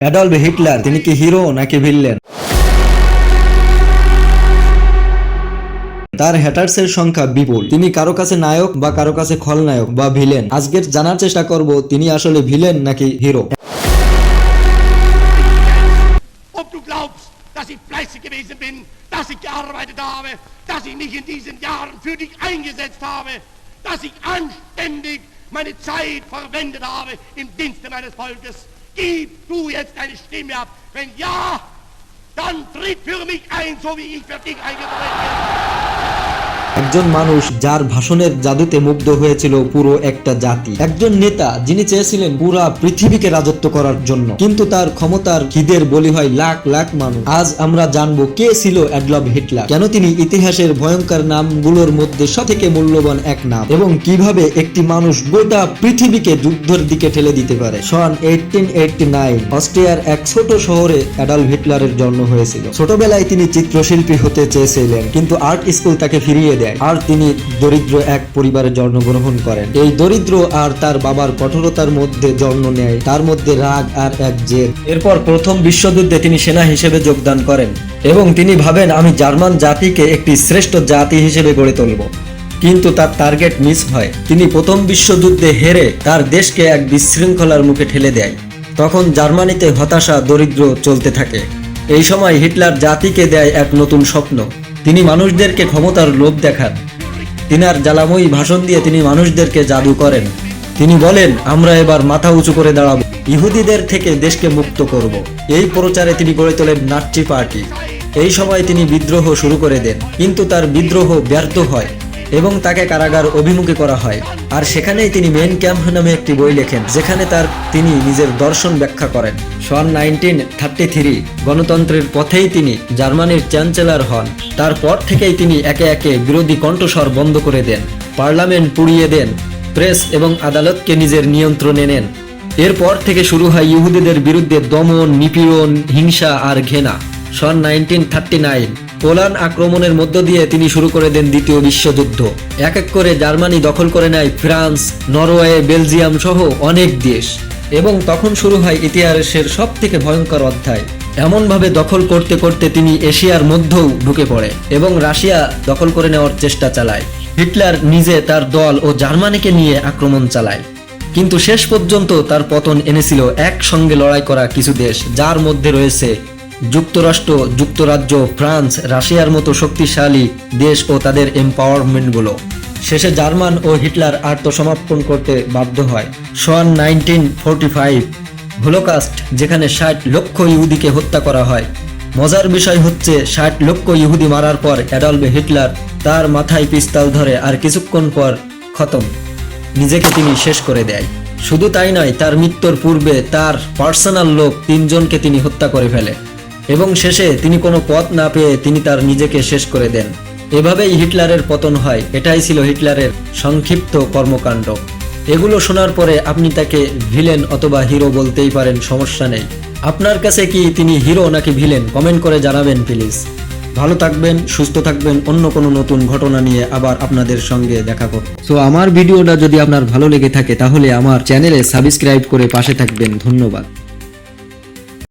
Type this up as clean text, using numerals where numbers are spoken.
Adolf Hitler তিনি কি hero নাকি ভিলেন? তার হ্যাটার্সের সংখ্যা বিপুল। তিনি কারো কাছে নায়ক বা কারো কাছে খলনায়ক বা ভিলেন। আজকের জানার চেষ্টা করব তিনি আসলে ভিলেন নাকি hero. Ob du glaubst, dass ich fleißig gewesen bin, dass ich gearbeitet habe, dass ich mich in diesen Jahren für dich eingesetzt habe, dass ich anständig meine Zeit verwendet habe im Dienste meines Volkes. Gib du jetzt deine Stimme ab. Wenn ja, dann tritt für mich ein, so wie ich für dich eingetreten bin. একজন মানুষ যার ভাষণের জাদুতে মুগ্ধ হয়েছিল পুরো একটা জাতি। একজন নেতা যিনি চেয়েছিলেন পুরা পৃথিবীকে রাজত্ব করার জন্য, কিন্তু তার ক্ষমতার খিদের বলি হয় লাখ লাখ মানুষ। আজ আমরা জানবো কে ছিল অ্যাডলফ হিটলার, কেন তিনি ইতিহাসের ভয়ঙ্কর নামগুলোর মধ্যে সবথেকে মূল্যবান এক নাম, এবং কিভাবে একটি মানুষ গোটা পৃথিবীকে যুদ্ধের দিকে ঠেলে দিতে পারে। সন 1889 অস্ট্রিয়ার এক ছোট শহরে অ্যাডলফ হিটলারের জন্ম হয়েছিল। ছোটবেলায় তিনি চিত্রশিল্পী হতে চেয়েছিলেন, কিন্তু আর্ট স্কুল তাকে ফিরিয়ে দেয়, আর তিনি দরিদ্র এক পরিবারে জন্মগ্রহণ করেন। এই দরিদ্র আর তার বাবার কঠোরতার মধ্যে জন্ম নেয় তার মধ্যে রাগ আর এক জেদ। এরপর প্রথম বিশ্বযুদ্ধে তিনি সেনা হিসেবে যোগদান করেন এবং তিনি ভাবেন আমি জার্মান জাতিকে একটি শ্রেষ্ঠ জাতি হিসেবে গড়ে তুলব, কিন্তু তার টার্গেট মিস হয়। তিনি প্রথম বিশ্বযুদ্ধে হেরে তার দেশকে এক বিশৃঙ্খলার মুখে ঠেলে দেয়। তখন জার্মানিতে হতাশা দরিদ্র চলতে থাকে। এই সময় হিটলার জাতিকে দেয় এক নতুন স্বপ্ন। তিনি মানুষদেরকে ক্ষমতার লোভ দেখান। তিনার জ্বালাময়ী ভাষণ দিয়ে তিনি মানুষদেরকে জাদু করেন। তিনি বলেন আমরা এবার মাথা উঁচু করে দাঁড়াবো, ইহুদিদের থেকে দেশকে মুক্ত করব। এই প্রচারে তিনি গড়ে তোলেন নাৎসি পার্টি। এই সময় তিনি বিদ্রোহ শুরু করে দেন, কিন্তু তার বিদ্রোহ ব্যর্থ হয় এবং তাকে কারাগার অভিমুখী করা হয়। আর সেখানেই তিনি মেইন ক্যাম্প নামে একটি বই লেখেন, যেখানে তিনি নিজের দর্শন ব্যাখ্যা করেন। সন 1933 গণতন্ত্রের পথেই তিনি জার্মানির চ্যান্সেলর হন। তারপর থেকেই তিনি একে একে বিরোধী কণ্ঠস্বর বন্ধ করে দেন, পার্লামেন্ট পুড়িয়ে দেন, প্রেস এবং আদালতকে নিজের নিয়ন্ত্রণে নেন। এরপর থেকে শুরু হয় ইহুদিদের বিরুদ্ধে দমন, নিপীড়ন, হিংসা আর ঘৃণা। সন 1939 পোল্যান্ড আক্রমণের মধ্য দিয়ে তিনি শুরু করে দেন দ্বিতীয় বিশ্বযুদ্ধ। এক এক করে জার্মানি দখল করে নেয় ফ্রান্স, নরওয়ে, বেলজিয়াম সহ অনেক দেশ, এবং তখন শুরু হয় ইতিহাসের সব থেকে ভয়ঙ্কর অধ্যায়। এমনভাবে দখল করতে করতে তিনি এশিয়ার মধ্যেও ঢুকে পড়ে এবং রাশিয়া দখল করে নেওয়ার চেষ্টা চালায়। হিটলার নিজে, তার দল ও জার্মানিকে নিয়ে আক্রমণ চালায়, কিন্তু শেষ পর্যন্ত তার পতন এনেছিল একসঙ্গে লড়াই করা কিছু দেশ, যার মধ্যে রয়েছে যুক্তরাষ্ট্র, যুক্তরাজ্য, ফ্রান্স, রাশিয়ার মতো শক্তিশালী দেশ ও তাদের এম্পাওয়ারমেন্টগুলো। শেষে জার্মান ও হিটলার আত্মসমর্পণ করতে বাধ্য হয়। সন 1945 হলোকাস্ট, যেখানে 60 লক্ষ ইহুদিকে হত্যা করা হয়। মজার বিষয় হচ্ছে 60 লক্ষ ইহুদি মারার পর অ্যাডলফ হিটলার তার মাথায় পিস্তল ধরে আর কিছুক্ষণ পর খতম, নিজেকে তিনি শেষ করে দেয়। শুধু তাই নয়, তার মৃত্যুর পূর্বে তার পার্সোনাল লোক 3 জনকে তিনি হত্যা করে ফেলে এবং শেষে তিনি কোনো পথ না পেয়ে তিনি তার নিজেকে শেষ করে দেন। এভাবেই হিটলারের পতন হয়। এটাই ছিল হিটলারের সংক্ষিপ্ত কর্মকাণ্ড। এগুলো শোনার পরে আপনি তাকে ভিলেন অথবা হিরো বলতেই পারেন, সমস্যা নেই। আপনার কাছে কি তিনি হিরো নাকি ভিলেন কমেন্ট করে জানাবেন প্লিজ। ভালো থাকবেন, সুস্থ থাকবেন। অন্য কোনো নতুন ঘটনা নিয়ে আবার আপনাদের সঙ্গে দেখা করব। সো আমার ভিডিওটা যদি আপনার ভালো লেগে থাকে তাহলে আমার চ্যানেলে সাবস্ক্রাইব করে পাশে থাকবেন। ধন্যবাদ।